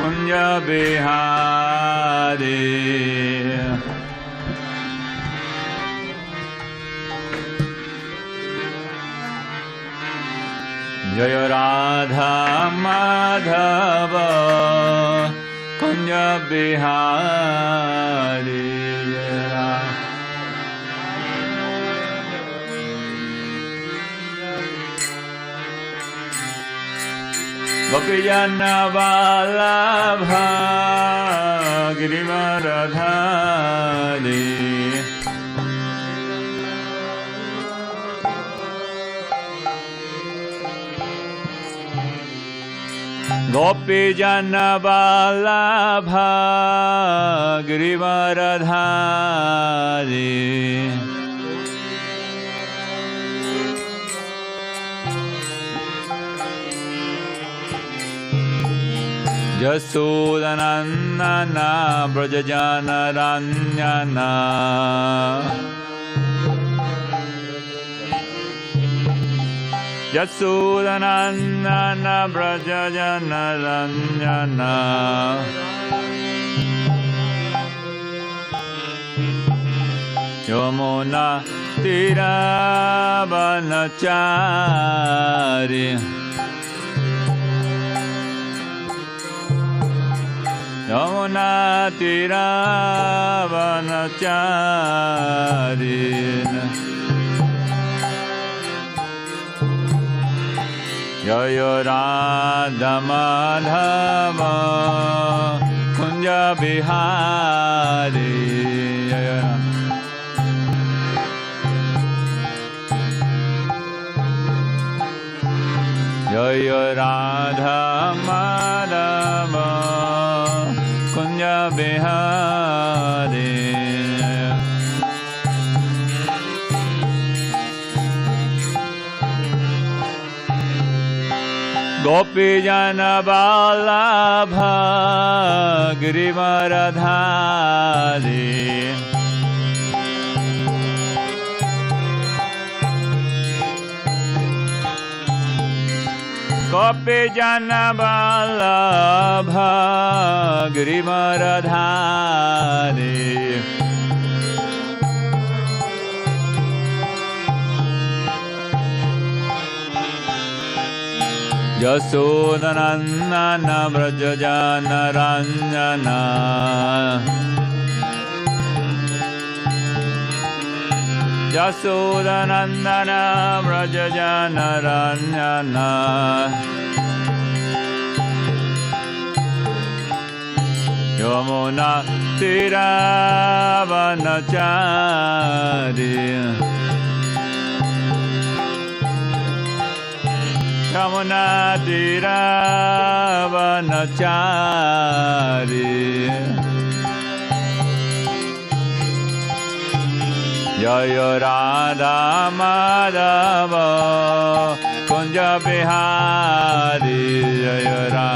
Kunja Bihari. Jaya Radha Madhava Kunja Bihari. Gopijana Vallabha Girivaradhari. Gopijana Vallabha Girivaradhari. Yasudanandana Brajajana Ranyana. Yasudanandana Brajajana Ranyana. Yamuna Tiravanachari. Yamuna Tiravanacharina. Jaya Radha Madhava Kunja Bihari. Jaya Radha Madhava Kunja Bihari. Gopijana Vallabha Girivaradhari. Gopijana Vallabha Girivaradhari. Yasudanandana Brajajana Ranyana. Yasudanandana Brajajana Ranyana. Yamuna Tiravanachari. Yamuna Tiravanachari. Jaya Radha Madhava Kunja Bihari. Jaya Radha.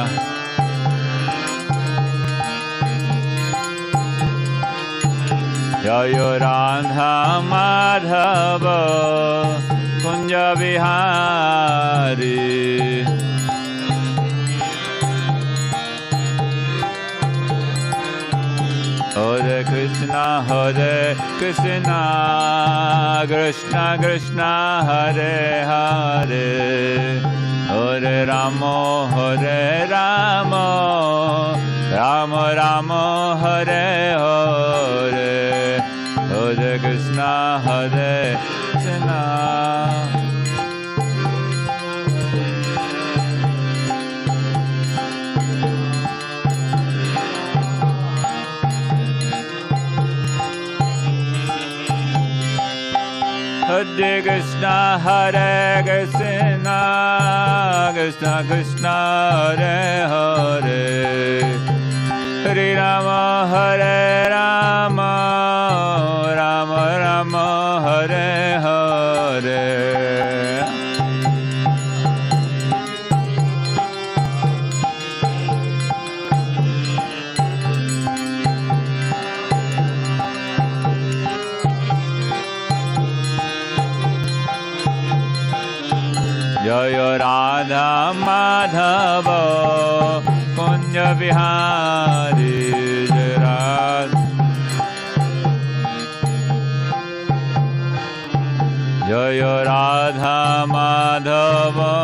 Jaya Radha Madhava Kunja Bihari. Hare Krishna Krishna Krishna Hare Hare. Hare Rama Rama Rama Hare Hare. Hare Krishna Krishna. Hare Krishna Krishna Krishna Hare Hare. Hare Rama Rama Rama Hare Hare. Jaya Radha Madhava Kunja Kunja Vihari Jai Radha Jaya Radha Madhava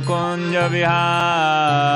Kunja Vihari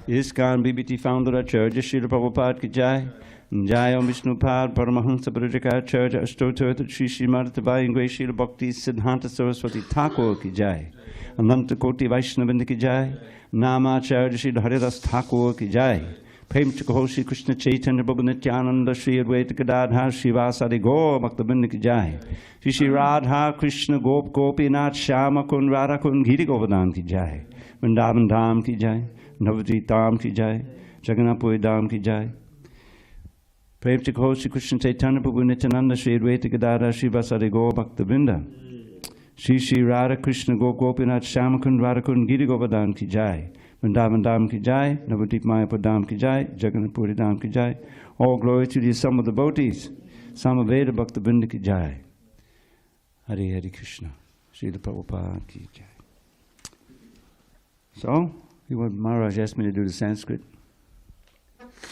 ISKCON BBT founder Acharya Srila Prabhupada ki jai. Jai Om Vishnupad Paramahansa Parajaka Acharya Ashtotirtha Sri Srimad Bhagavatam Bhakti Siddhanta Saraswati Thakur ki jai. Ananta Koti Vaishnavinda ki jai. Nama Acharya Sri Haridas Thakur ki jai. Prem Chakaho Sri Krishna Chaitanya Prabhu Nityananda Sri Advaita Gadadhar Srivasadi Gaur Bhaktabinda ki jai. Sri Radha Krishna Gop Gopinath Shama Kun Radha Kun Giri Govardhan ki jai. Vrindavan Dham ki jai. Navadvip Dham ki jai. Jagannath Puri Dham ki jai. Prem Chakaho Sri Krishna Chaitanya Prabhu Nityananda Sri Advaita Gadadhar Srivasadi Gaur Bhaktabinda. Sri Radha Krishna Gop Gopinath Shama Kun Radha Kun Giri Govardhan ki jai. Vrindavan Dham ki jai, Navadvip Mayapur Dham ki jai, Jagannath Puri Dham ki jai. All glory to the sum of the devotees. Samaveda Bhaktabinda ki jai. Hare Hare Krishna. Srila Prabhupada ki jai. So, Maharaj asked me to do the Sanskrit.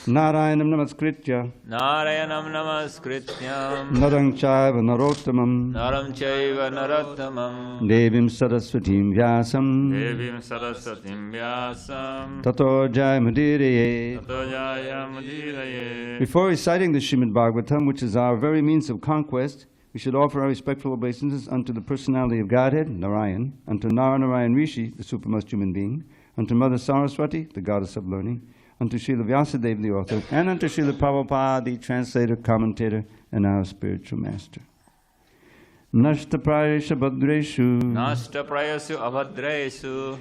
Narayanam namaskritya. Narayanam namaskrityam. Narang chaiva narottamam. Naram chaiva narottamam. Devim saraswatim vyasam. Devim saraswatim vyasam. Tato jayamudiraye. Tato jayamudiraye. Before reciting the Srimad Bhagavatam, which is our very means of conquest, we should offer our respectful obeisances unto the personality of Godhead, Narayan, unto Narayan Rishi, the supremest human being, unto Mother Saraswati, the goddess of learning, unto Srila Vyasadeva, the author, and unto Srila Prabhupada, the translator, commentator, and our spiritual master. Nashta prayasha bhadreshu. Nashta prayasu abhadresu.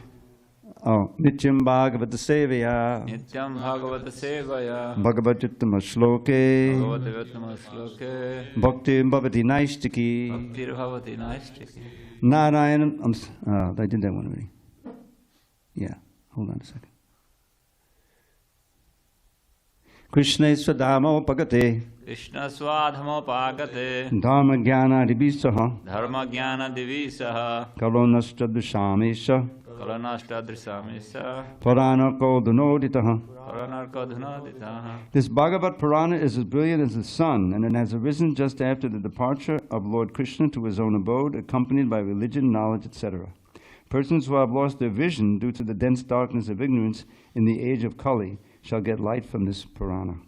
Nityam bhagavata sevaya. Nityam bhagavata sevaya. Bhagavattama shloke. Bhagavattama shloke. Bhakti bhavati naistiki. Bhakti bhavati naistiki. Narayanam. I did that one already. Yeah, hold on a second. Krishna swadhamo pagate. Krishna swadhamo pagate. Dharma jnana divisaha. Dharma jnana divisaha. Kalonashta dushamesha. Kalanashta drisamesa. Puranako dhanoditaha. Puranarko dhanoditaha. This Bhagavat Purana is as brilliant as the sun, and it has arisen just after the departure of Lord Krishna to his own abode, accompanied by religion, knowledge, etc. Persons who have lost their vision due to the dense darkness of ignorance in the age of Kali shall get light from this Purana.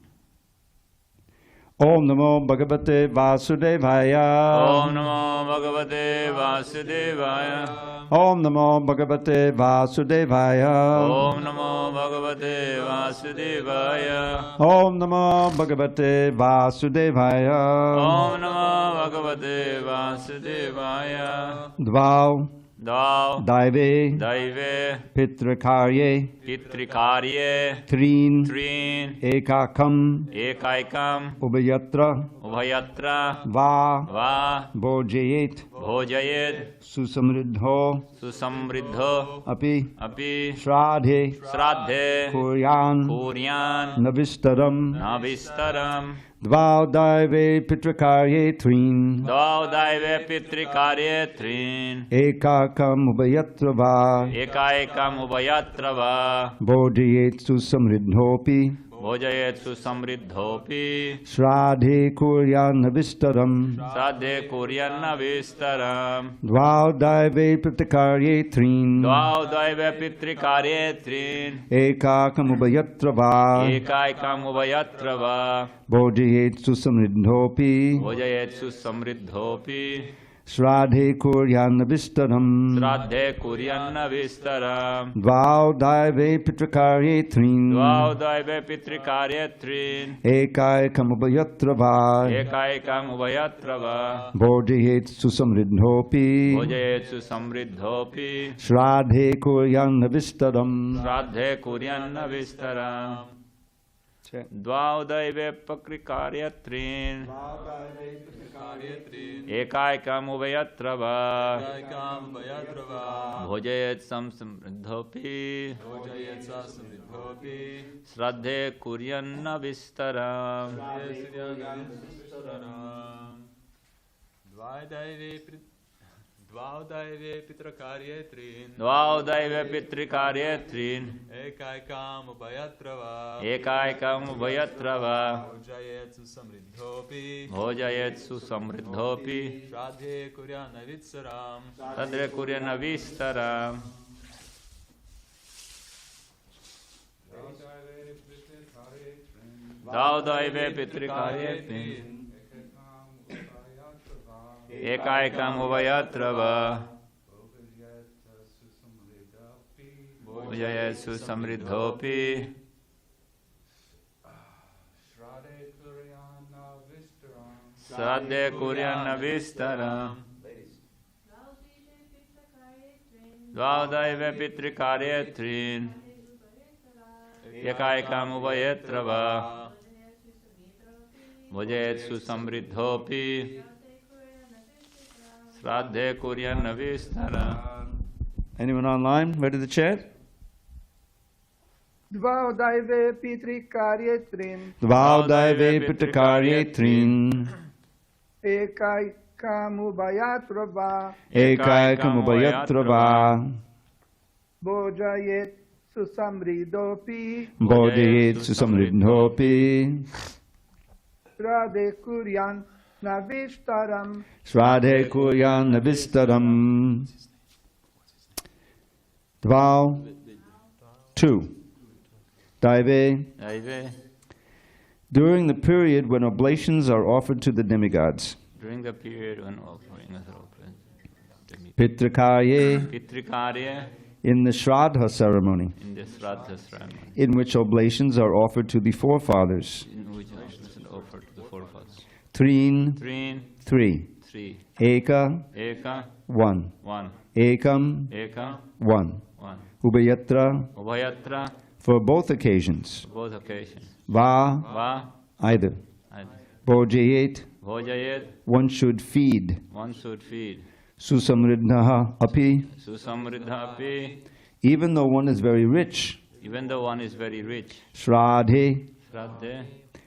Om Namo Bhagavate Vasudevaya. Om Namo Bhagavate Vasudevaya. Om Namo Bhagavate Vasudevaya. Om Namo Bhagavate Vasudevaya. Om Namo Bhagavate Vasudevaya. Om Namo Bhagavate Vasudevaya. Dvau. Dao. Daive. Daive. Pitrakarye. Pitrikarye. Trin. Trin. Ekakam. Ekaikam. Ubhayatra. Ubhayatra. Va. Va. Bhojayet. Bhojayet. Susamriddho. Susamriddho. Api. Api. Shradhe. Shradhe. Kuryan. Kuryan. Navistaram. Navistaram. Dvau Daive Pitrakarye Trin. Dvau Daive Pitrikarye Trin. Ekakam Ubhayatra Va. Ekaikam Ubhayatra Va. Bhojayet Susamriddhopi. Bhojayet Susamriddhopi. Shradhe Kuryan Navistaram. Shradhe Kuryan Navistaram. Dvau Daive Pitrakarye Trin. Dvau Daive Pitrikarye Trin. Ekakam Ubhayatra Va. Ekaikam Ubhayatra Va. Bhojayet Susamriddhopi. Bhojayet Susamriddhopi. Shradhe Kuryan Navistaram. Shradhe Kuryan Navistaram. Dvau Daive Pitrakarye Trin. Dvau Daive Pitrikarye Trin. Ekaikam Ubhayatra Va. Ekaikam Ubhayatra Va. Bhojayet Susamriddhopi. Bhojayet Susamriddhopi. Shradhe Kuryan Navistaram. Shradhe Kuryan Navistaram. Dvaudaive pakrikaryatrin Ekaikam uvayatrava Bhojayet samsamriddhopi Sradhe kuryanna vistaram Dvaudaive pitrakaryettrin Dvaudaive pitrikaryatrin Ekaikam Ekaikam uvayatrava Bhojayetsu samriddhopi Bhojayetsu samriddhopi Shradhe kuryana vitsaram Tadre kuryanna vistaram Dvaudaive pitrikaryatrin Ekaikam uvayatrava Bhojayetsu samriddhopi Sradhe kuryanna vistaram Dvaudaive pitrikaryatrin Ekaikam uvayatrava Bhojayetsu samriddhopi Sradhe kuryanna vistaram. Anyone online ready to chant? Dvaudaive pitrikaryettrin Dvaudaive pitrakaryettrin Ekaikamubayatrava Ekaikamubayatrava Bhojayet susamridopi Bodhayet susamriddhopi Radhe kuryan navistaram Sradhe kuryan navistaram. Dvau 2. Daive. During the period when oblations are offered to the demigods. During the period when offerings are offered. Pitrikarye. In the Shraddha ceremony. In the Shraddha ceremony. In which oblations are offered to the forefathers. In which oblations are offered to the forefathers. Three. Eka. 1. Ekam. 1. Ubayatra. For both occasions. Va. Either. Bhojayet. One should feed. Susamriddhaha api. Even though one is very rich. Shraddhe.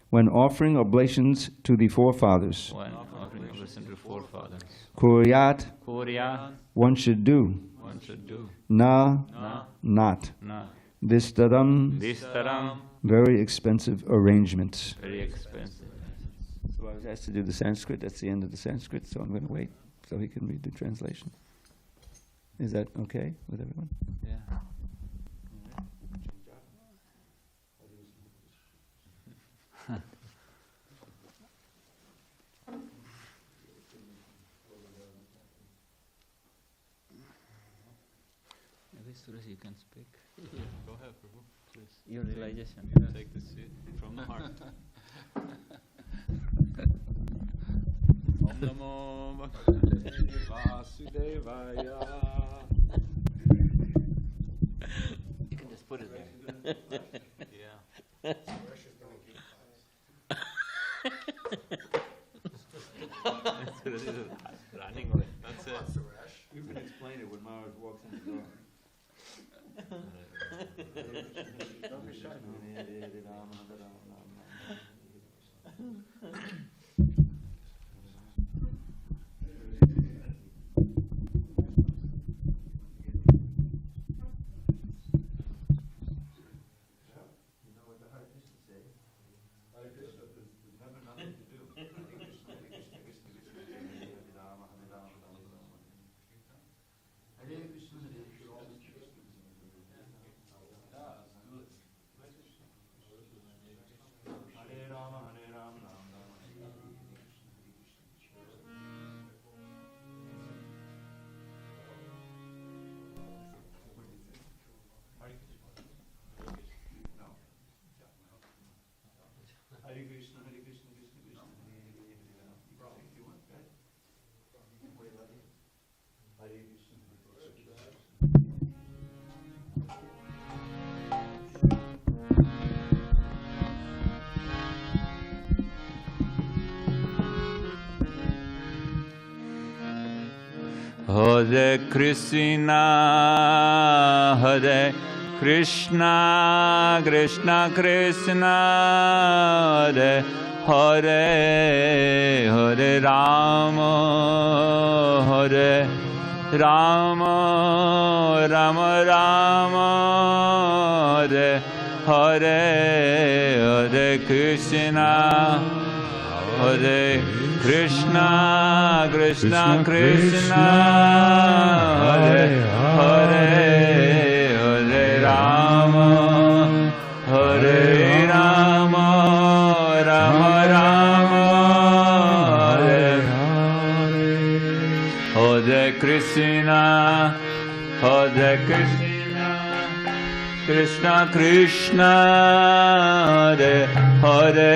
When offering oblations to the forefathers. Kuryat. One should do. Na. Not. Vistaram. Very expensive arrangements. So I was asked to do the Sanskrit. That's the end of the Sanskrit, so I'm going to wait so he can read the translation. Is that okay with everyone? Yeah. You can speak. Go ahead, Prabhu, please. Your realization. Take the seat from the heart. Om Namo Bhagavate Vasudevaya. You can just put it there. Yeah. Running away. That's it. You can explain it when Maharaj walks in the door. Don't be shy. Hare Krishna, Hare Krishna, Krishna Krishna, Hare Hare, Hare Rama, Hare Rama, Rama Rama, Hare Hare, Hare Krishna, Hare Krishna, Krishna Krishna, Hare Hare, Hare Rama, Hare Rama, Rama Rama, Hare Hare, Hare Krishna, Hare Krishna, Krishna Krishna, Hare Hare,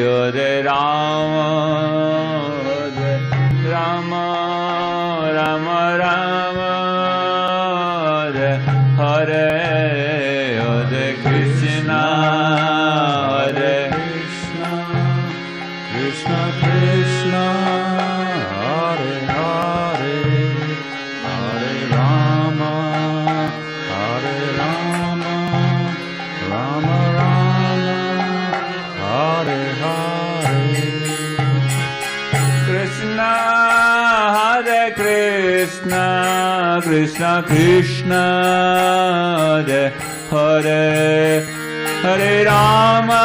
Hare Rama, Hare Rama, Rama Rama, Hare Hare, Hare Krishna, Hare Krishna, Krishna Krishna, Hare Hare, Hare Rama, Hare Rama, Rama Rama, Hare Hare. Krishna, Hare Krishna, Krishna Krishna, Hare Hare, Hare Rama,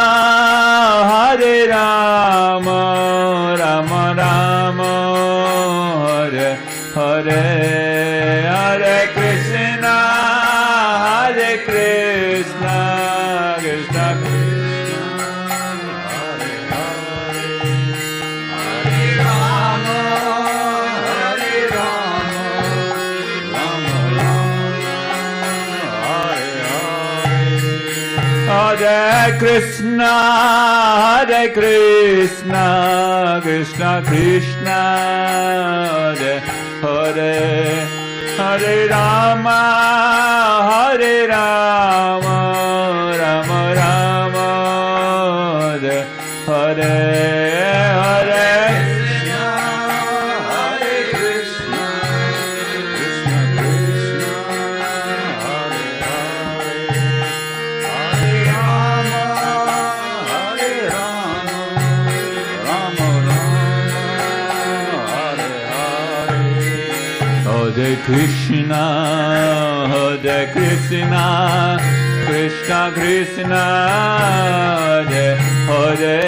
Hare Rama, Rama Rama, Hare Hare, Hare Krishna, Hare Krishna, Krishna Krishna, Hare Hare, Hare Rama, Hare Rama, Rama Rama, Hare Krishna, Hare Krishna, Krishna Krishna, Hare Hare, Hare Rama, Hare Rama, Rama Rama, Hare Hare, Hare Krishna, Hare Krishna, Krishna Krishna, Hare Hare,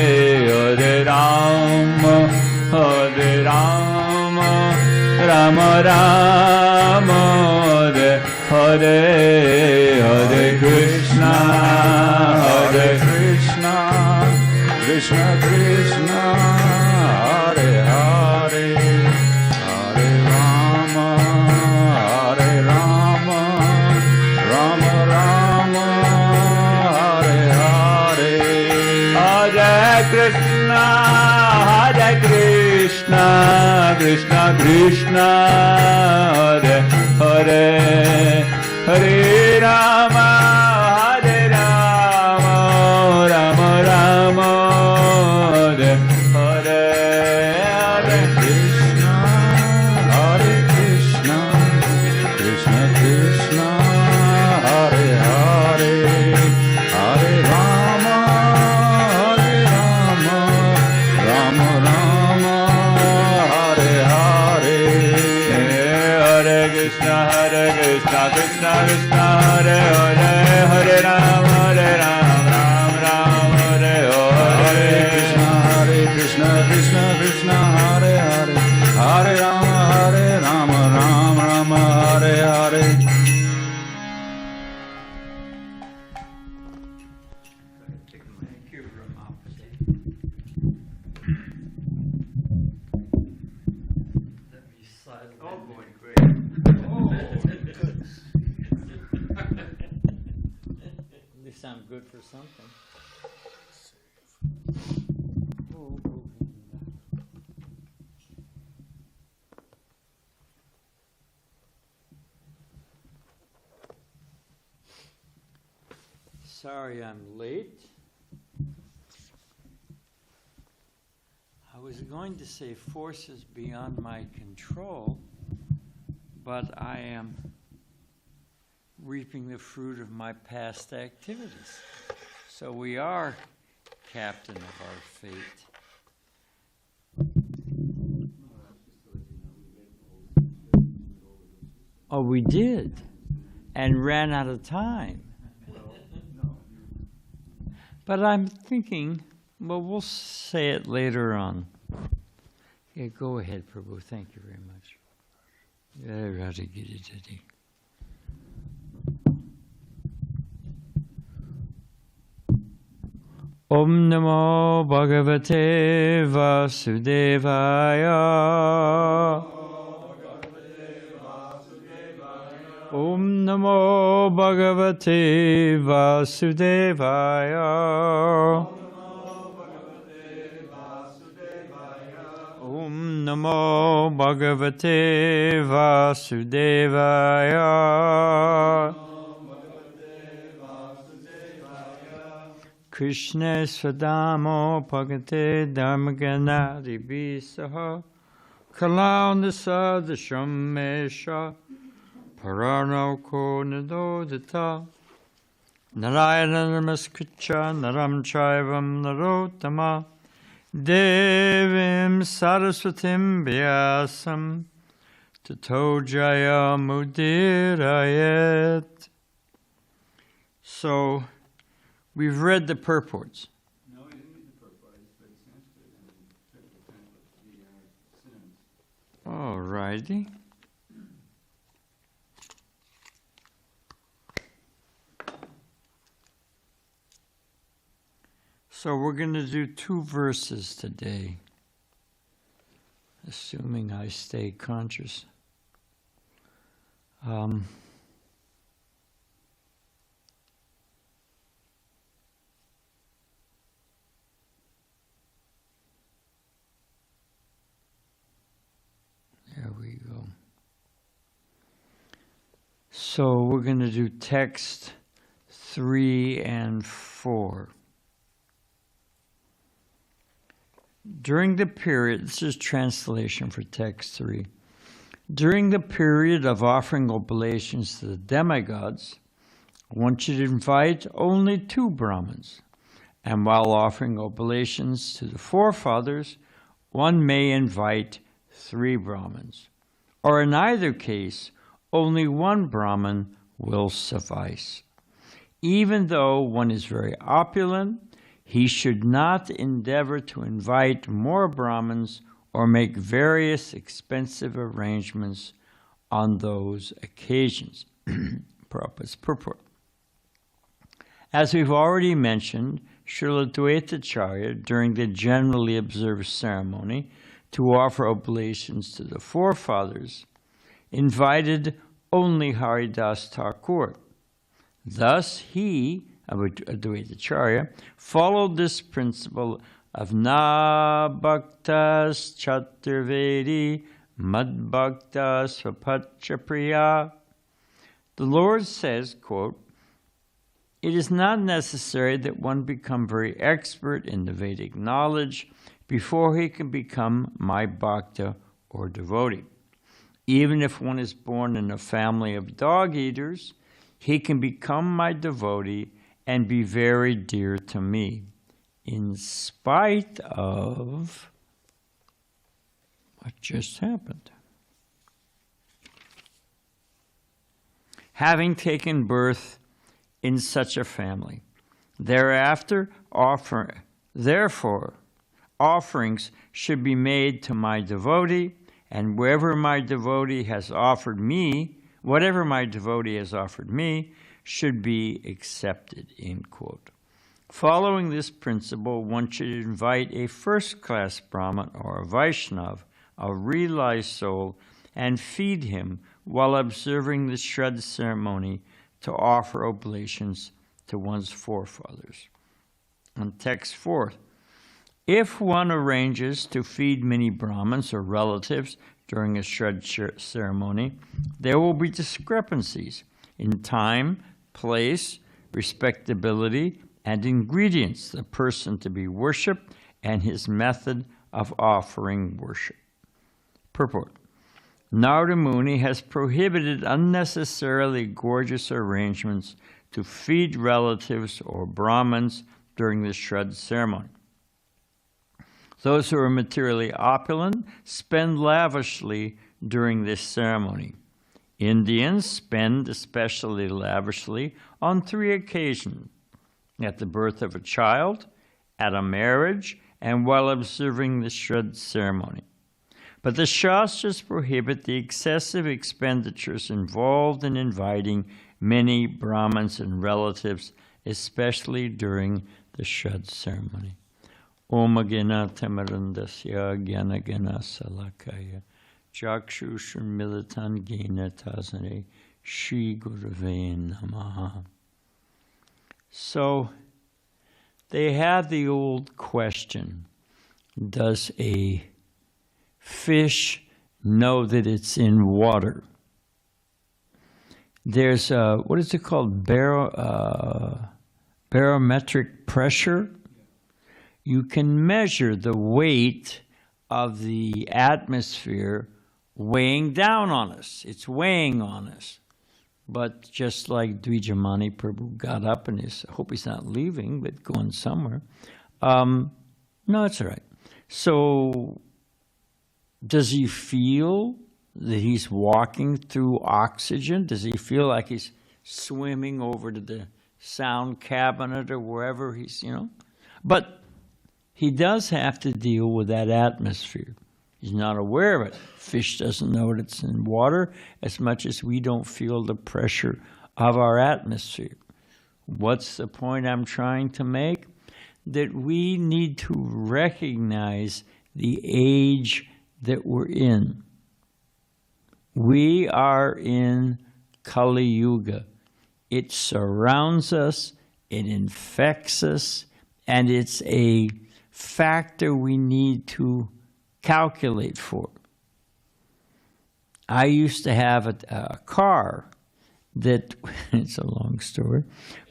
Hare Rama, Hare Rama, Rama Rama, Hare Hare, Hare Krishna, Hare Krishna, Krishna Krishna, Hare Hare, Hare Rama, Hare Rama, Rama Rama, Hare Hare, Hare Krishna, Hare Krishna, Krishna Krishna, Hare Hare, Hare Rama, Hare Rama, Rama Rama, Hare Hare, Hare Krishna, Hare Krishna, Krishna Krishna, Hare Hare, Hare Rama, Hare Rama, Rama Rama, Hare Hare, Hare Krishna, Hare Krishna, Krishna Krishna, Hare Hare, Hare Rama, Hare Rama, Rama Rama, Hare Hare, Hare Krishna, Krishna Krishna, Hare Hare, Hare Rama, Ram Ram, Hare Hare, Hare Krishna, Krishna Krishna, Hare Hare, Hare Rama, Ram Ram, Hare Hare. At least I'm good for something. Sorry I'm late. I was going to say forces beyond my control, but I am reaping the fruit of my past activities. So we are captain of our fate. Oh, we did, and ran out of time. But I'm thinking, well, we'll say it later on. Yeah, go ahead, Prabhu. Thank you very much. Om Namo Bhagavate Vasudevaya. Om Namo Bhagavate Vasudevaya. Om Namo Bhagavate Vasudevaya. Krishna Swadamo Bhagate Dharmaganadi Bisaha Kalaunasa Dashamesha Parano Ko Nadodata Narayana Namaskricha Naram Chaivam Narotama Devim Saraswatim Vyasam Tato Jaya Mudirayet. So, we've read the purports. No, we didn't read the purport. I just read Sanskrit and took the synonyms. All righty. So we're going to do 2 verses today, assuming I stay conscious. There we go. So we're going to do text 3 and 4. During the period, this is translation for text 3. During the period of offering oblations to the demigods, one should invite only 2 Brahmins. And while offering oblations to the forefathers, one may invite 3 Brahmins. Or in either case, only 1 Brahmin will suffice. Even though one is very opulent, he should not endeavor to invite more Brahmins or make various expensive arrangements on those occasions. Prabhupada's purport. As we've already mentioned, Srila Dvaitacharya, during the generally observed ceremony to offer oblations to the forefathers, invited only Haridas Thakur. Thus he, Advaitacharya, followed this principle of na bhaktas chaturvedi mad bhaktas svapacha priya. The Lord says, quote, "It is not necessary that one become very expert in the Vedic knowledge before he can become my bhakta or devotee. Even if one is born in a family of dog-eaters, he can become my devotee and be very dear to me, in spite of what just happened. Having taken birth in such a family, therefore, offerings should be made to my devotee, and whatever my devotee has offered me should be accepted," end quote. Following this principle, one should invite a first-class Brahmin or a Vaishnav, a realized soul, and feed him while observing the Shraddha ceremony to offer oblations to one's forefathers. On text 4, if one arranges to feed many Brahmins or relatives during a Shraddha ceremony, there will be discrepancies in time, place, respectability, and ingredients, the person to be worshipped, and his method of offering worship. Purport. Narada Muni has prohibited unnecessarily gorgeous arrangements to feed relatives or Brahmins during the Shraddha ceremony. Those who are materially opulent spend lavishly during this ceremony. Indians spend especially lavishly on 3 occasions: at the birth of a child, at a marriage, and while observing the Shraddha ceremony. But the Shastras prohibit the excessive expenditures involved in inviting many Brahmins and relatives, especially during the Shraddha ceremony. Om Agena Tamarandasya Gyana Gena Salakaya Jakshushun Militan Gena Tasane Shri Gurave Namaha. So they had the old question, does a fish know that it's in water? There's what is it called? Barometric pressure. You can measure the weight of the atmosphere weighing down on us. It's weighing on us. But just like Dvijamani Prabhu got up and I hope he's not leaving, but going somewhere. No, it's all right. So does he feel that he's walking through oxygen? Does he feel like he's swimming over to the sound cabinet or wherever he's, But he does have to deal with that atmosphere. He's not aware of it. Fish doesn't know it's in water as much as we don't feel the pressure of our atmosphere. What's the point I'm trying to make? That we need to recognize the age that we're in. We are in Kali Yuga. It surrounds us, it infects us, and it's a factor we need to calculate for. I used to have a car that, it's a long story,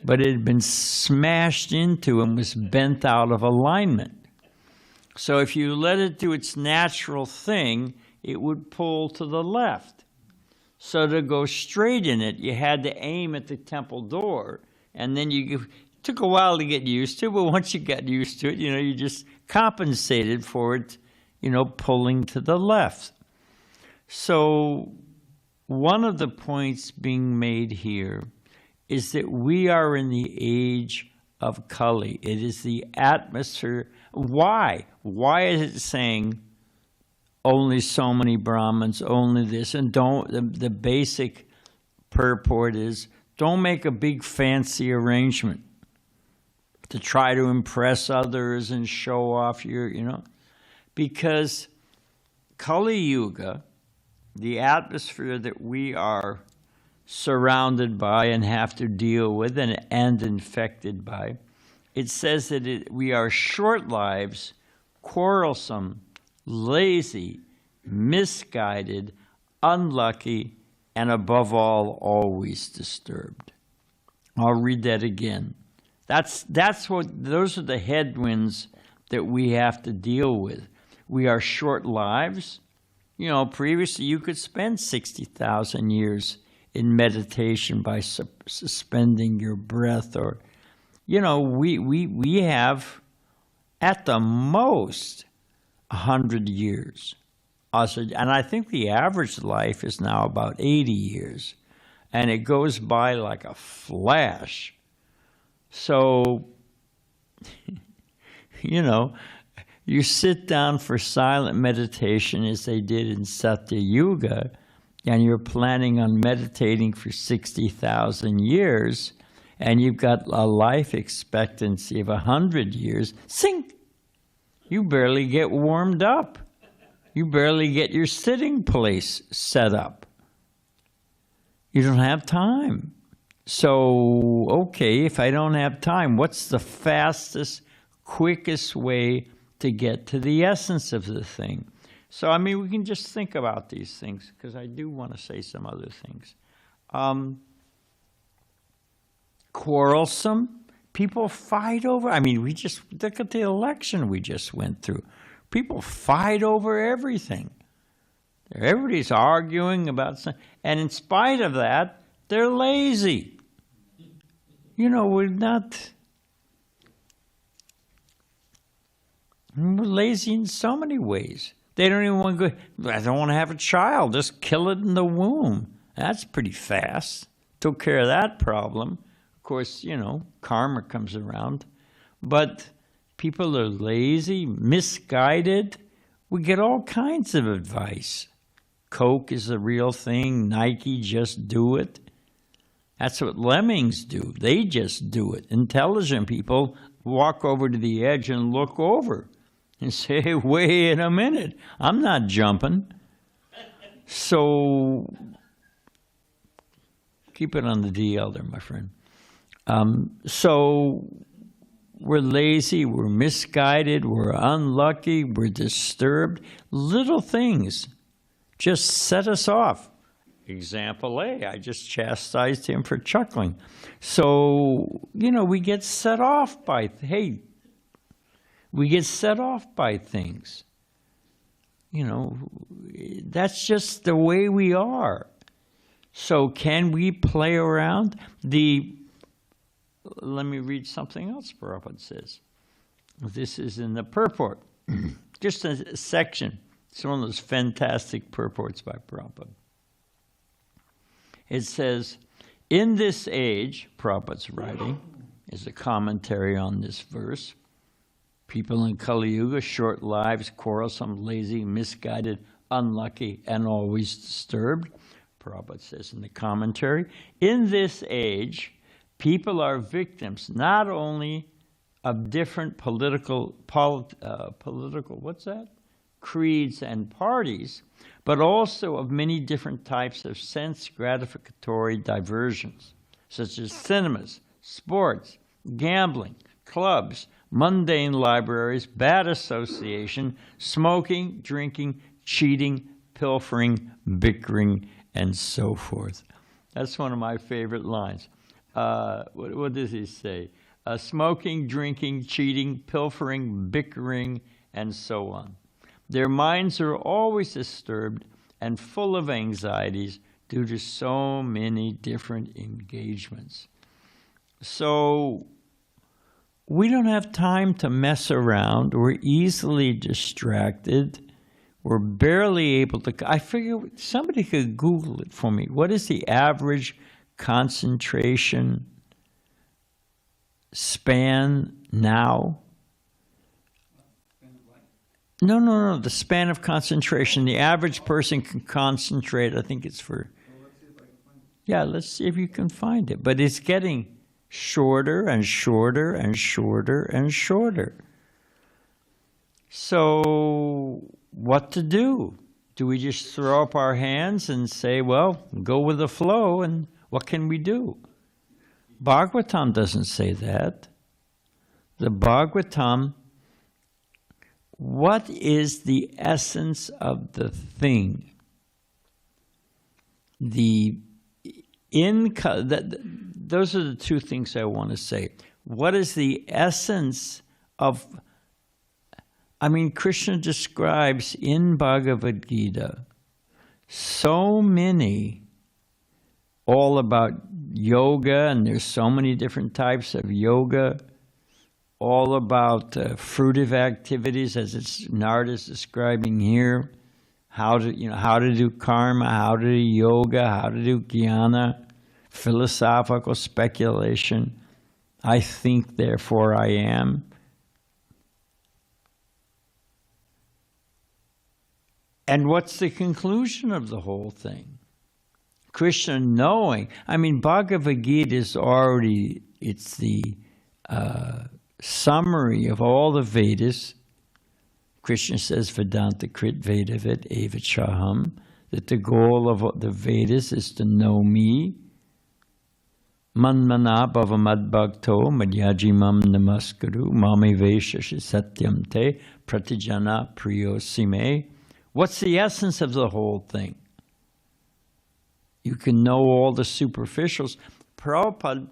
but it had been smashed into and was bent out of alignment. So if you let it do its natural thing, it would pull to the left. So to go straight in it, you had to aim at the temple door, and then it took a while to get used to, but once you got used to it, you just compensated for it, pulling to the left. So one of the points being made here is that we are in the age of Kali. It is the atmosphere. Why? Why is it saying only so many Brahmins, only this? And the basic purport is, don't make a big fancy arrangement to try to impress others and show off because Kali Yuga, the atmosphere that we are surrounded by and have to deal with and infected by, it says that we are short lives, quarrelsome, lazy, misguided, unlucky, and above all, always disturbed. I'll read that again. Those are the headwinds that we have to deal with. We are short lives. Previously you could spend 60,000 years in meditation by suspending your breath, or, we have at the most 100 years. And I think the average life is now about 80 years, and it goes by like a flash. So, you sit down for silent meditation as they did in Satya Yuga, and you're planning on meditating for 60,000 years, and you've got a life expectancy of 100 years, sink! You barely get warmed up. You barely get your sitting place set up. You don't have time. So, okay, if I don't have time, what's the fastest, quickest way to get to the essence of the thing? So, we can just think about these things, because I do want to say some other things. Quarrelsome. People fight over, we just, look at the election we just went through. People fight over everything. Everybody's arguing about something. And in spite of that, they're lazy. We're lazy in so many ways. They don't even want to go, I don't want to have a child, just kill it in the womb. That's pretty fast. Took care of that problem. Of course, karma comes around. But people are lazy, misguided. We get all kinds of advice. Coke is the real thing. Nike, just do it. That's what lemmings do. They just do it. Intelligent people walk over to the edge and look over and say, hey, wait a minute, I'm not jumping. So keep it on the DL there, my friend. So we're lazy, we're misguided, we're unlucky, we're disturbed. Little things just set us off. Example A, I just chastised him for chuckling. So, we get set off by, we get set off by things. That's just the way we are. So can we play around? Let me read something else Prabhupada says. This is in the purport. Just a section. It's one of those fantastic purports by Prabhupada. It says, in this age, Prabhupada's writing, is a commentary on this verse. People in Kali Yuga, short lives, quarrelsome, lazy, misguided, unlucky, and always disturbed. Prabhupada says in the commentary, in this age, people are victims not only of different political creeds and parties, but also of many different types of sense gratificatory diversions, such as cinemas, sports, gambling, clubs, mundane libraries, bad association, smoking, drinking, cheating, pilfering, bickering, and so forth. That's one of my favorite lines. What does he say? Smoking, drinking, cheating, pilfering, bickering, and so on. Their minds are always disturbed and full of anxieties due to so many different engagements. So we don't have time to mess around. We're easily distracted. We're barely able to... I figure somebody could Google it for me. What is the average concentration span now? No. The span of concentration. The average person can concentrate, I think it's for... Yeah, let's see if you can find it. But it's getting shorter and shorter and shorter and shorter. So what to do? Do we just throw up our hands and say, well, go with the flow, and what can we do? Bhagavatam doesn't say that. The Bhagavatam, what is the essence of the thing? Those are the two things I want to say. What is the essence of... Krishna describes in Bhagavad Gita so many, all about yoga, and there's so many different types of yoga, all about fruitive activities, as Narada's describing here, how to do karma, how to do yoga, how to do jnana, philosophical speculation. I think, therefore I am. And what's the conclusion of the whole thing? Krishna knowing, Bhagavad Gita is already, it's the summary of all the Vedas. Krishna says, Vedanta Krit Vedavid Eva Chaham, that the goal of the Vedas is to know me. Manmana bhavamad bhakto madhyajimam namaskuru mame veshashi satyam te pratijana priyosime. What's the essence of the whole thing? You can know all the superficials. Prabhupada,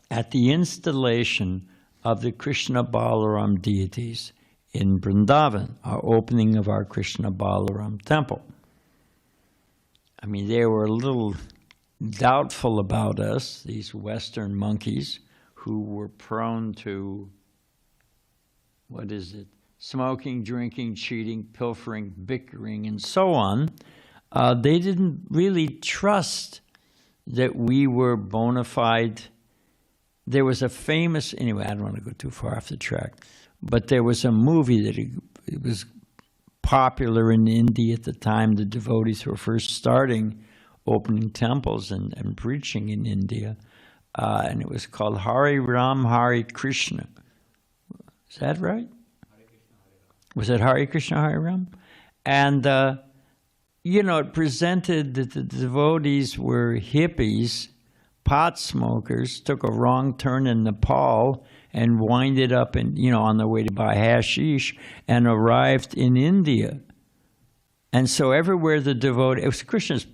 at the installation of the Krishna Balaram deities in Vrindavan, our opening of our Krishna Balaram temple. I mean, they were a little doubtful about us, these Western monkeys who were prone to, what is it, smoking, drinking, cheating, pilfering, bickering, and so on. They didn't really trust that we were bona fide. There was a famous, anyway, I don't want to go too far off the track, but there was a movie that it was popular in India at the time the devotees were first starting opening temples and preaching in India, and it was called Hare Ram, Hare Krishna. Is that right? Was it Hare Krishna, Hare Ram? And, you know, it presented that the devotees were hippies, pot smokers, took a wrong turn in Nepal and winded up in, you know, on their way to buy hashish and arrived in India. And so everywhere the devotees, it was Krishna's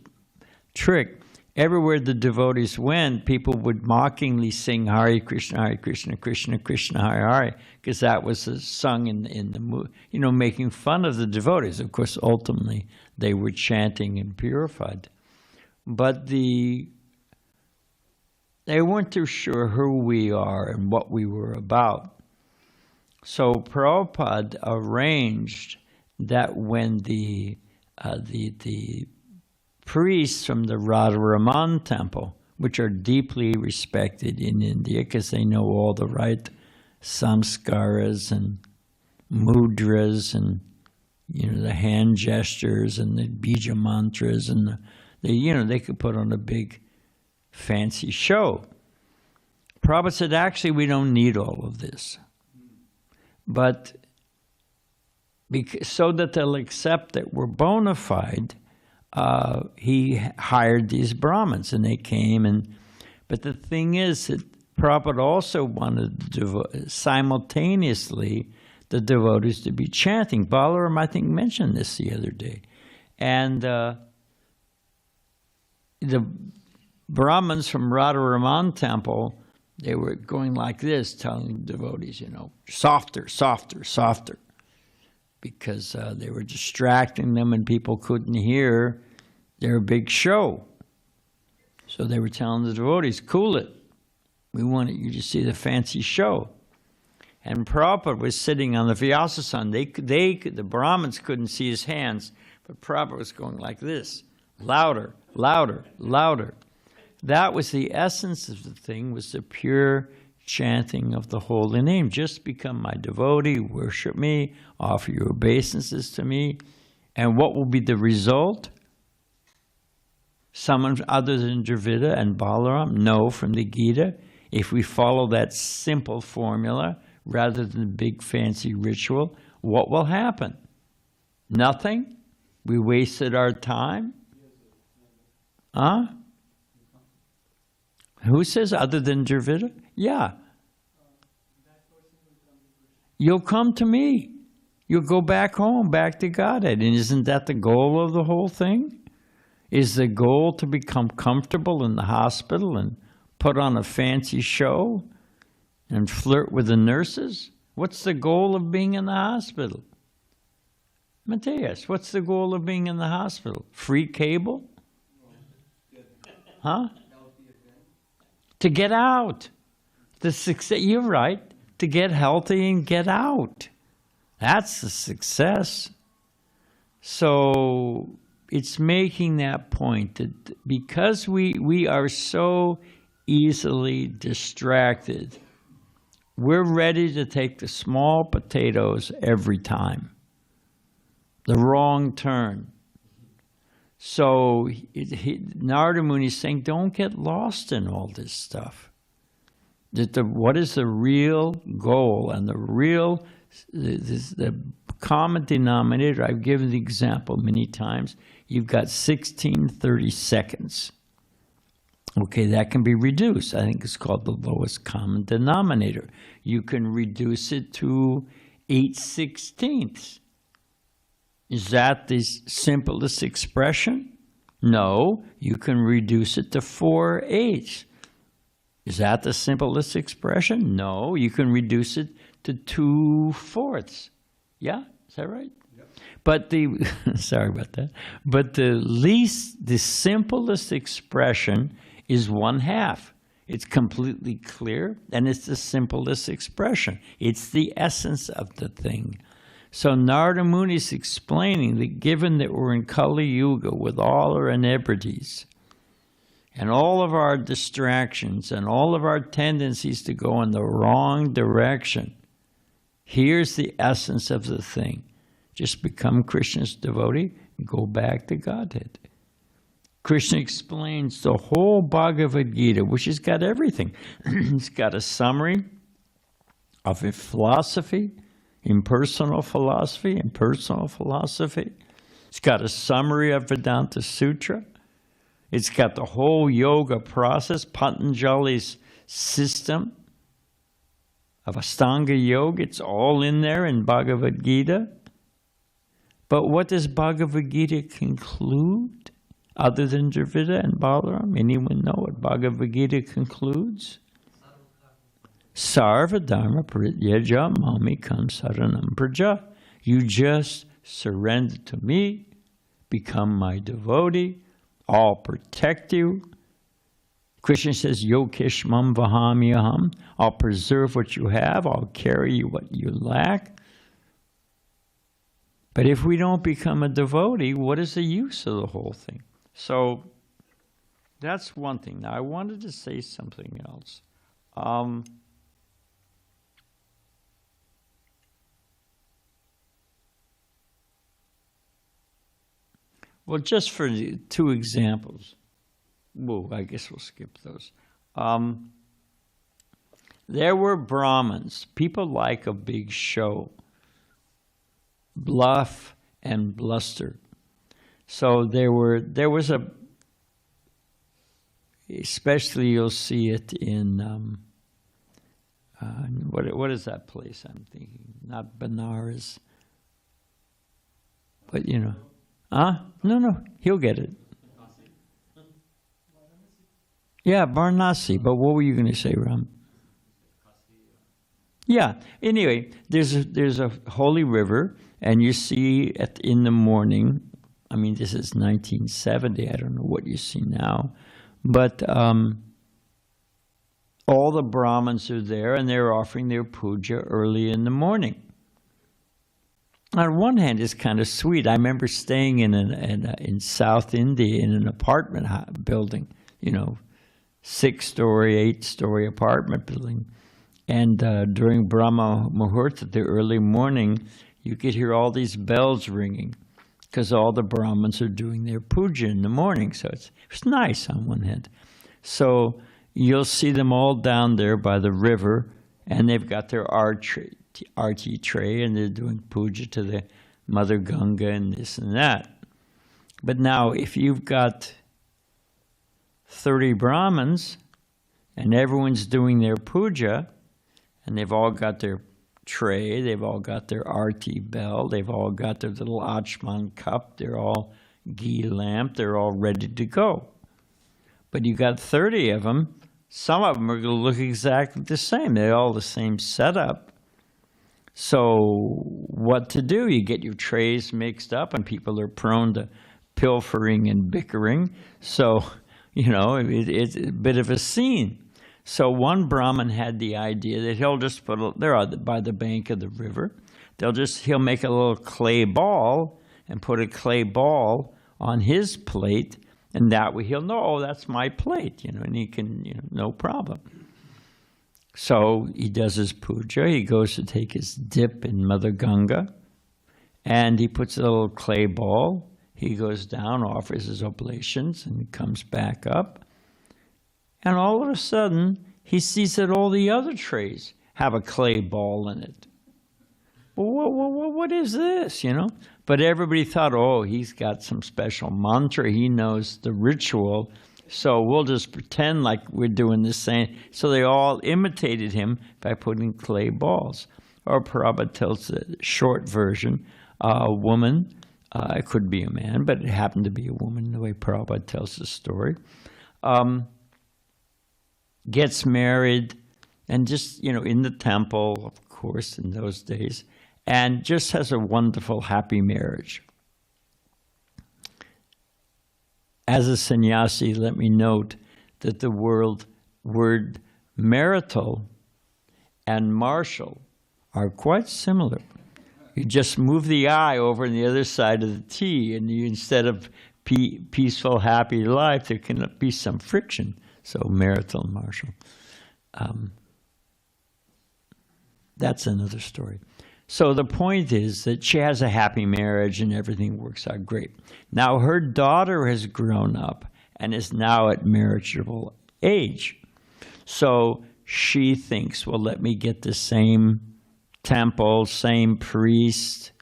trick, everywhere the devotees went, people would mockingly sing Hare Krishna, Krishna Krishna, Hare Hare, because that was sung in the, you know, making fun of the devotees. Of course, ultimately, they were chanting and purified. But they weren't too sure who we are and what we were about. So Prabhupada arranged that when the priests from the Radharaman temple, which are deeply respected in India because they know all the right samskaras and mudras and, you know, the hand gestures and the bija mantras and they could put on a big fancy show. Prabhupada said, actually, we don't need all of this. But so that they'll accept that we're bona fide, he hired these Brahmins, and they came. But the thing is that Prabhupada also wanted simultaneously the devotees to be chanting. Balaram, I think, mentioned this the other day. And the Brahmins from Radharaman temple, they were going like this, telling the devotees, you know, softer, softer, softer, because they were distracting them and people couldn't hear their big show. So they were telling the devotees, cool it. We wanted you to see the fancy show. And Prabhupada was sitting on the Vyasasana. The Brahmins couldn't see his hands, but Prabhupada was going like this, louder, louder, louder. That was the essence of the thing, was the pure chanting of the holy name. Just become my devotee, worship me, offer your obeisances to me. And what will be the result? Someone other than Dravida and Balaram know from the Gita, if we follow that simple formula rather than the big fancy ritual, what will happen? Nothing? We wasted our time? Huh? Who says other than Dravida? Yeah. You'll come to me. You'll go back home, back to Godhead. And isn't that the goal of the whole thing? Is the goal to become comfortable in the hospital and put on a fancy show and flirt with the nurses? What's the goal of being in the hospital? Matthias, what's the goal of being in the hospital? Free cable? Huh? To get out. The success, you're right. To get healthy and get out. That's the success. So it's making that point that because we are so easily distracted, we're ready to take the small potatoes every time. The wrong turn. So Narada Muni is saying, don't get lost in all this stuff. What is the real goal? And the common denominator, I've given the example many times, you've got 1630 seconds. Okay, that can be reduced. I think it's called the lowest common denominator. You can reduce it to 8/16. Is that the simplest expression? No, you can reduce it to 4/8. Is that the simplest expression? No, you can reduce it to 2/4. Yeah, is that right? Yep. But the, sorry about that, but the simplest expression is 1/2. It's completely clear, and it's the simplest expression. It's the essence of the thing. So Narada Muni is explaining that given that we're in Kali Yuga with all our inebrities, and all of our distractions, and all of our tendencies to go in the wrong direction, here's the essence of the thing. Just become Krishna's devotee and go back to Godhead. Krishna explains the whole Bhagavad Gita, which has got everything. It's got a summary of a philosophy, impersonal philosophy, and personal philosophy. It's got a summary of Vedanta Sutra. It's got the whole yoga process, Patanjali's system of Astanga Yoga. It's all in there in Bhagavad Gita. But what does Bhagavad Gita conclude? Other than Dravida and Balaram, anyone know what Bhagavad Gita concludes? Sarva Dharma Prityaja Mamikam Saranam Praja. You just surrender to me, become my devotee, I'll protect you. Krishna says, Yokishmam Vahamyaham. I'll preserve what you have, I'll carry you what you lack. But if we don't become a devotee, what is the use of the whole thing? So that's one thing. Now I wanted to say something else. Well, just for the 2 examples. Whoa, I guess we'll skip those. There were Brahmins. People like a big show. Bluff and bluster. So there was a, especially you'll see it in, what is that place I'm thinking? Not Benares. But you know. No, he'll get it. Yeah, Varanasi. But what were you going to say, Ram? Yeah. Anyway, there's a holy river, and you see in the morning. I mean, this is 1970. I don't know what you see now, but all the Brahmins are there, and they're offering their puja early in the morning. On one hand, it's kind of sweet. I remember staying in South India in an apartment building, 6-story, 8-story apartment building. And during Brahma Muhurta, the early morning, you could hear all these bells ringing because all the Brahmins are doing their puja in the morning. So it's nice on one hand. So you'll see them all down there by the river, and they've got their arti tray, and they're doing puja to the Mother Ganga and this and that. But now, if you've got 30 Brahmins, and everyone's doing their puja, and they've all got their tray, they've all got their arti bell, they've all got their little achman cup, they're all ghee lamp, they're all ready to go. But you got 30 of them, some of them are going to look exactly the same. They're all the same setup. So what to do? You get your trays mixed up, and people are prone to pilfering and bickering. So, it's a bit of a scene. So one Brahmin had the idea that he'll just they're by the bank of the river. He'll make a little clay ball and put a clay ball on his plate, and that way he'll know, that's my plate, and he can, no problem. So he does his puja, he goes to take his dip in Mother Ganga, and he puts a little clay ball, he goes down, offers his oblations, and he comes back up. And all of a sudden, he sees that all the other trays have a clay ball in it. Well, what is this, But everybody thought, he's got some special mantra. He knows the ritual. So we'll just pretend like we're doing the same. So they all imitated him by putting clay balls. Or Prabhupada tells the short version, a woman, it could be a man, but it happened to be a woman the way Prabhupada tells the story, gets married, and just, in the temple, of course, in those days, and just has a wonderful, happy marriage. As a sannyasi, let me note that the word marital and martial are quite similar. You just move the I over on the other side of the T, and you, instead of peaceful, happy life, there can be some friction. So marital and martial. That's another story. So the point is that she has a happy marriage and everything works out great. Now her daughter has grown up and is now at marriageable age. So she thinks, well, let me get the same temple, same priest.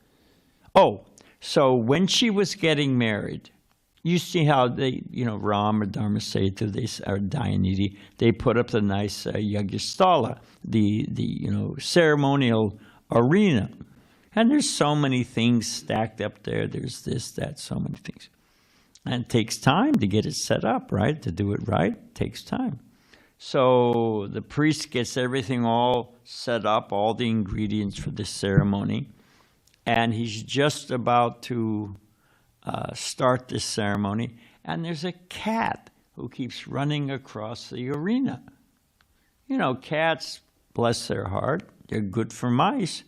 Oh, so when she was getting married, you see how they, Ram or Dharma Setu, or Dayanidhi, they put up the nice Yagyasthala, the ceremonial arena. And there's so many things stacked up there. There's this, that, so many things. And it takes time to get it set up, right? To do it right, it takes time. So the priest gets everything all set up, all the ingredients for this ceremony. And he's just about to start this ceremony. And there's a cat who keeps running across the arena. Cats, bless their heart, they're good for mice.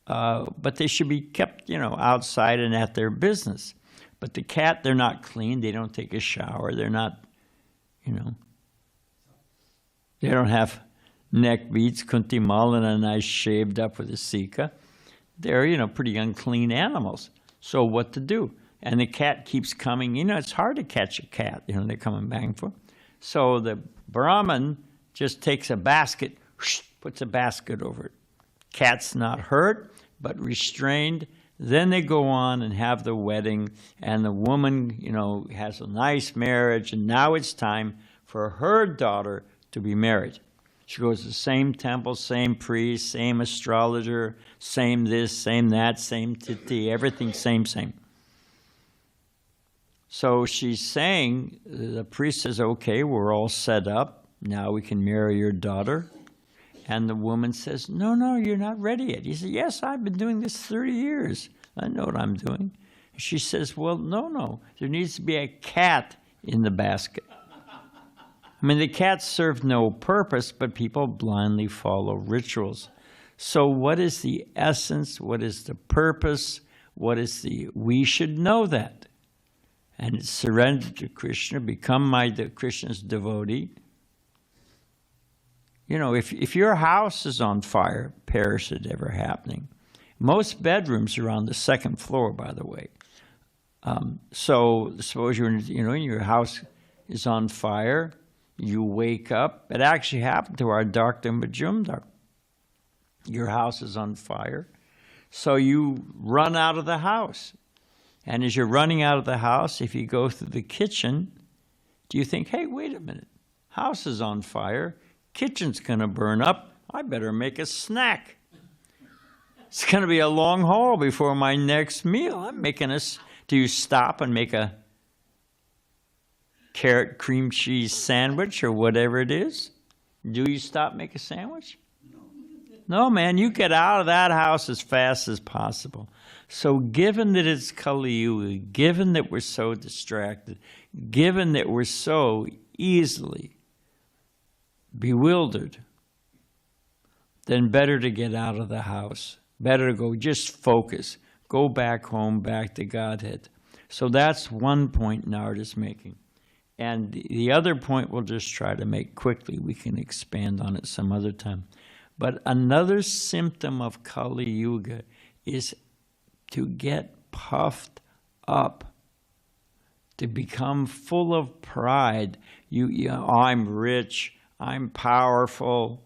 But they should be kept, outside and at their business. But the cat, they're not clean. They don't take a shower. They're not, they don't have neck beads, kuntimal, and a nice shaved up with a sika. They're, pretty unclean animals. So what to do? And the cat keeps coming. It's hard to catch a cat. They're coming back for. So the Brahmin just takes a basket, puts a basket over it. Cat's not hurt, but restrained. Then they go on and have the wedding, and the woman, has a nice marriage, and now it's time for her daughter to be married. She goes to the same temple, same priest, same astrologer, same this, same that, same titi, everything same. So she's saying, the priest says, okay, we're all set up. Now we can marry your daughter. And the woman says, no, you're not ready yet. He says, yes, I've been doing this 30 years. I know what I'm doing. She says, well, no, there needs to be a cat in the basket. The cats serve no purpose, but people blindly follow rituals. So what is the essence? What is the purpose? We should know that. And it's surrender to Krishna, become Krishna's devotee. If your house is on fire, perish it ever happening. Most bedrooms are on the second floor, by the way. So suppose your house is on fire, you wake up. It actually happened to our Dr. Majumdar. Your house is on fire. So you run out of the house. And as you're running out of the house, if you go through the kitchen, do you think, hey, wait a minute, house is on fire, kitchen's going to burn up, I better make a snack. It's going to be a long haul before my next meal. I'm making do you stop and make a carrot cream cheese sandwich or whatever it is? Do you stop and make a sandwich? No, man, you get out of that house as fast as possible. So given that it's Kali Yuga, given that we're so distracted, given that we're so easily bewildered, then better to get out of the house. Better to go just focus. Go back home, back to Godhead. So that's one point Narad is making. And the other point we'll just try to make quickly. We can expand on it some other time. But another symptom of Kali Yuga is to get puffed up, to become full of pride. I'm rich, I'm powerful,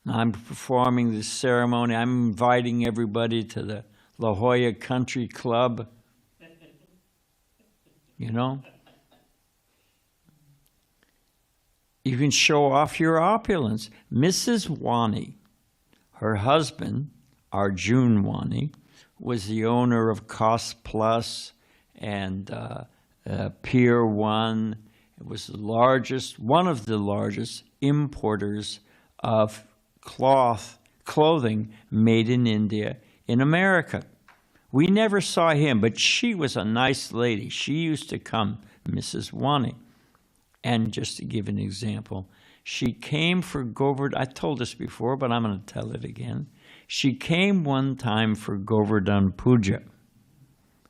I'm performing this ceremony, I'm inviting everybody to the La Jolla Country Club. You can show off your opulence. Mrs. Wani, her husband, Arjun Wani, was the owner of Cost Plus and Pier 1. It was one of the largest importers of cloth clothing made in India in America. We never saw him, but she was a nice lady. She used to come, Mrs. Wani. And just to give an example, she came for Govardhan. I told this before, but I'm going to tell it again. She came one time for Govardhan Puja.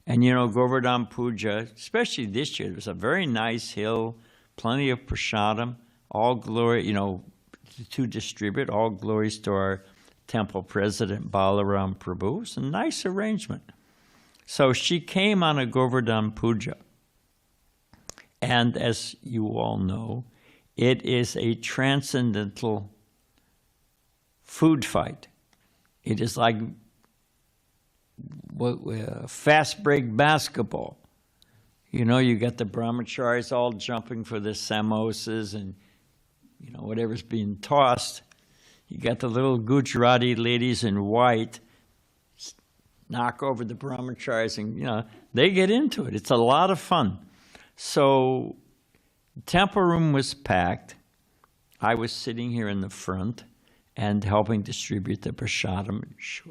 And you know, Govardhan Puja, especially this year, it was a very nice hill, plenty of prasadam, all glory, you know, to distribute, all glories to our temple president, Balaram Prabhu. It's a nice arrangement. So she came on a Govardhan Puja. And as you all know, it is a transcendental food fight. It is like fast break basketball. You know, you got the brahmacharis all jumping for the samosas and, you know, whatever's being tossed. You got the little Gujarati ladies in white knock over the brahmacharis and, you know, they get into it. It's a lot of fun. So the temple room was packed. I was sitting here in the front and helping distribute the prasadam,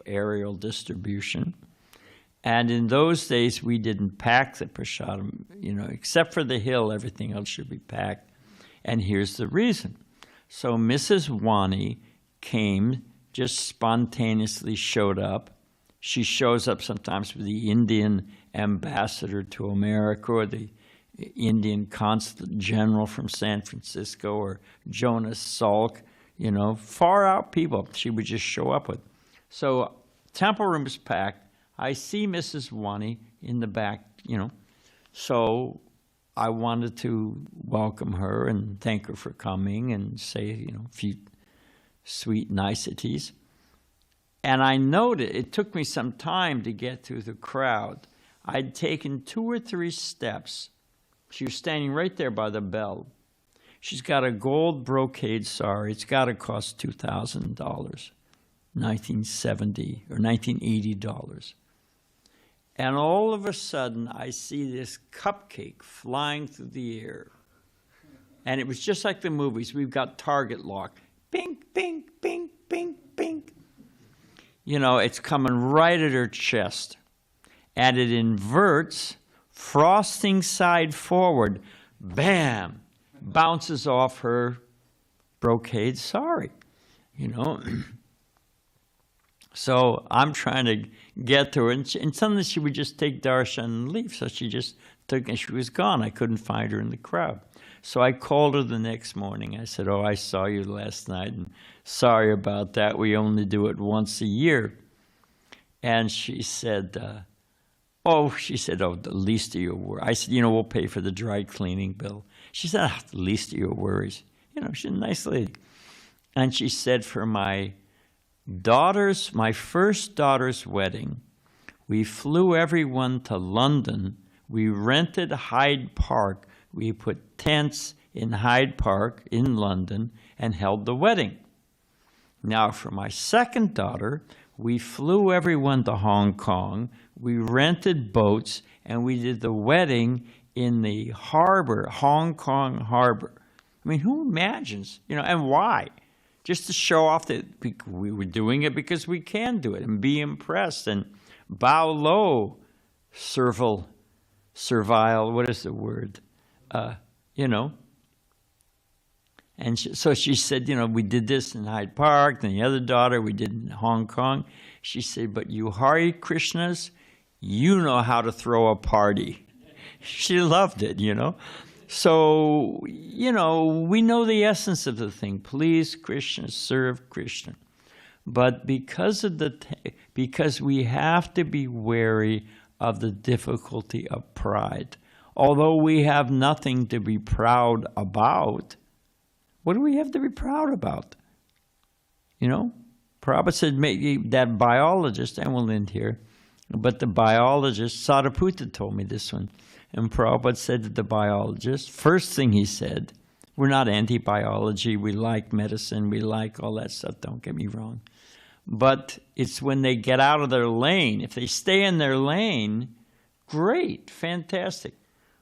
aerial distribution. And in those days, we didn't pack the prasadam, you know, except for the hill, everything else should be packed. And here's the reason. So Mrs. Wani came, just spontaneously showed up. She shows up sometimes with the Indian ambassador to America or the Indian consulate general from San Francisco or Jonas Salk, you know, far out people she would just show up with. So temple room is packed. I see Mrs. Wani in the back, you know, so I wanted to welcome her and thank her for coming and say, you know, a few sweet niceties. And I noted, it took me some time to get through the crowd. I'd taken 2 or 3 steps. She was standing right there by the bell. She's got a gold brocade sari. It's got to cost $2,000, 1970 or $1980. And all of a sudden, I see this cupcake flying through the air. And it was just like the movies. We've got target lock. Pink, pink, pink, pink, pink. You know, it's coming right at her chest. And it inverts, frosting side forward. Bam! Bounces off her brocade sari, you know. So I'm trying to get to her, and suddenly she would just take darshan and leave. So she just took, and she was gone. I couldn't find her in the crowd. So I called her the next morning. I said, "Oh, I saw you last night, and sorry about that. We only do it once a year." And she said, "Oh," the least of your worries. I said, "You know, we'll pay for the dry cleaning bill." She said, "The least of your worries." You know, she's a nice lady. And she said, for my first daughter's wedding, we flew everyone to London. We rented Hyde Park. We put tents in Hyde Park in London and held the wedding. Now, for my second daughter, we flew everyone to Hong Kong. We rented boats, and we did the wedding in the harbor, Hong Kong harbor. I mean, who imagines, you know, and why? Just to show off that we were doing it because we can do it and be impressed and bow low, servile, what is the word? You know. And so she said, you know, we did this in Hyde Park, and the other daughter we did in Hong Kong. She said, but you Hare Krishnas, you know how to throw a party. She loved it, you know. So, you know, we know the essence of the thing. Please Krishna, serve Krishna. But because we have to be wary of the difficulty of pride. Although we have nothing to be proud about, what do we have to be proud about? You know, Prabhupada said that biologist, and we'll end here, but the biologist, Sariputta told me this one, and Prabhupada said to the biologist, first thing he said, we're not anti-biology, we like medicine, we like all that stuff, don't get me wrong. But it's when they get out of their lane. If they stay in their lane, great, fantastic.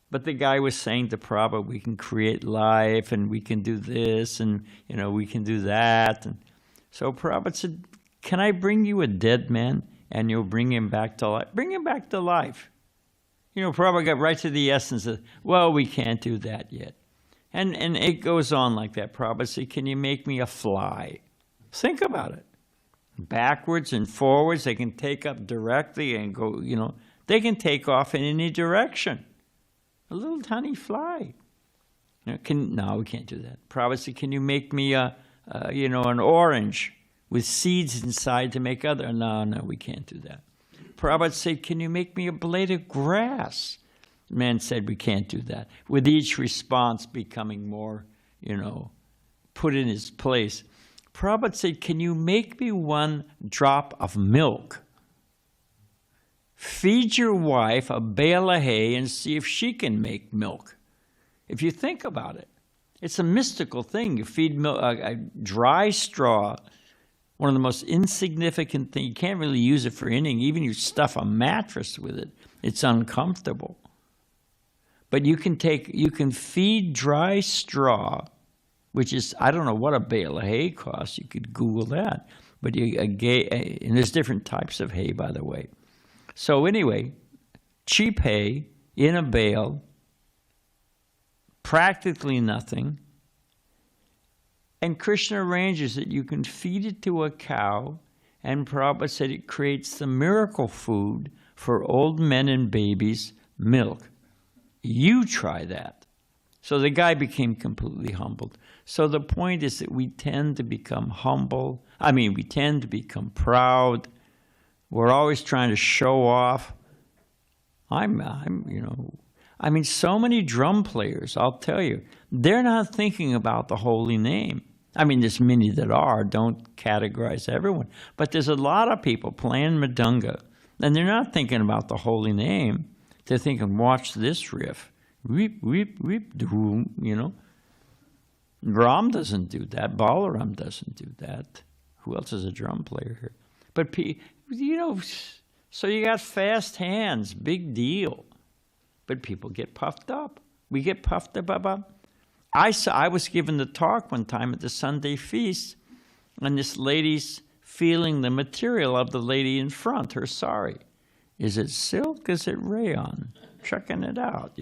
But the guy was saying to Prabhupada, we can create life, and we can do this, and, you know, we can do that. And so Prabhupada said, can I bring you a dead man and you'll bring him back to life? Bring him back to life. You know, Prabhupada got right to the essence of, well, we can't do that yet. And it goes on like that. Prabhupada said, can you make me a fly? Think about it. Backwards and forwards, they can take up directly and go, you know, they can take off in any direction. A little tiny fly. You know, no, we can't do that. Prabhupada said, can you make me an orange with seeds inside to make other? No, we can't do that. Prabhupada said, can you make me a blade of grass? Man said, we can't do that. With each response becoming more, put in its place. Prabhupada said, can you make me one drop of milk? Feed your wife a bale of hay and see if she can make milk. If you think about it, it's a mystical thing. You feed milk, a dry straw, one of the most insignificant things. You can't really use it for anything. Even you stuff a mattress with it, it's uncomfortable. But you can feed dry straw, which is, I don't know what a bale of hay costs. You could Google that. But and there's different types of hay, by the way. So anyway, cheap hay in a bale, practically nothing. And Krishna arranges that you can feed it to a cow, and Prabhupada said it creates the miracle food for old men and babies, milk. You try that. So the guy became completely humbled. So the point is that we tend to become humble. We tend to become proud. We're always trying to show off. So many drum players, I'll tell you, they're not thinking about the holy name. There's many that are, don't categorize everyone. But there's a lot of people playing Mridanga, and they're not thinking about the holy name. They're thinking, watch this riff. Weep, weep, weep, doom, Ram doesn't do that. Balaram doesn't do that. Who else is a drum player here? But, so you got fast hands, big deal. But people get puffed up. We get puffed up. I was given the talk one time at the Sunday feast, and this lady's feeling the material of the lady in front, her sari. Is it silk? Is it rayon? Checking it out,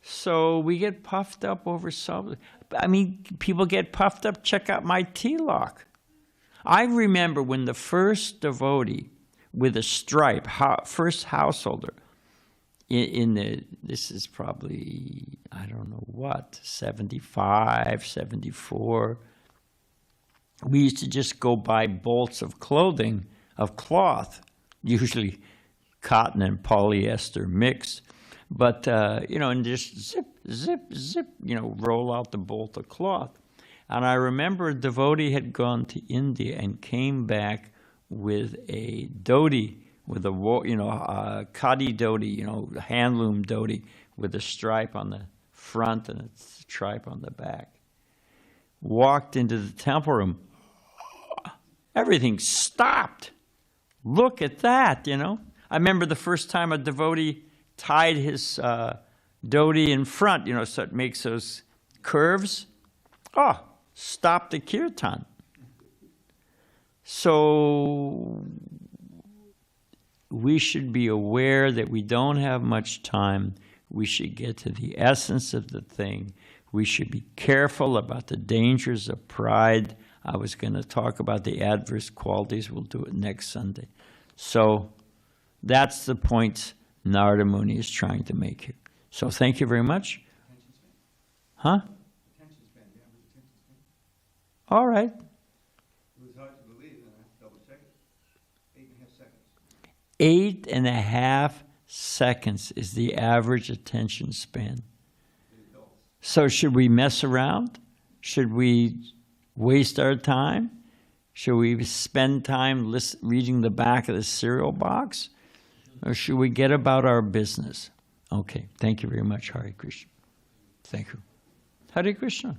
So we get puffed up over something. People get puffed up. Check out my tilak. I remember when the first devotee with a stripe, first householder, this is probably, 75, 74. We used to just go buy bolts of cloth, usually cotton and polyester mixed, but, and just zip, zip, zip, roll out the bolt of cloth. And I remember a devotee had gone to India and came back with a dhoti, with a khadi dhoti, handloom dhoti, with a stripe on the front and a stripe on the back. Walked into the temple room. Everything stopped. Look at that, I remember the first time a devotee tied his dhoti in front, so it makes those curves. Oh, stop the kirtan. So we should be aware that we don't have much time. We should get to the essence of the thing. We should be careful about the dangers of pride. I was going to talk about the adverse qualities. We'll do it next Sunday. So that's the point Narada Muni is trying to make here. So thank you very much. Huh? All right. It was hard to believe, and I have to double check it. 8.5 seconds is the average attention span. So should we mess around? Should we waste our time? Should we spend time reading the back of the cereal box? Or should we get about our business? Okay, thank you very much, Hare Krishna. Thank you. Hare Krishna.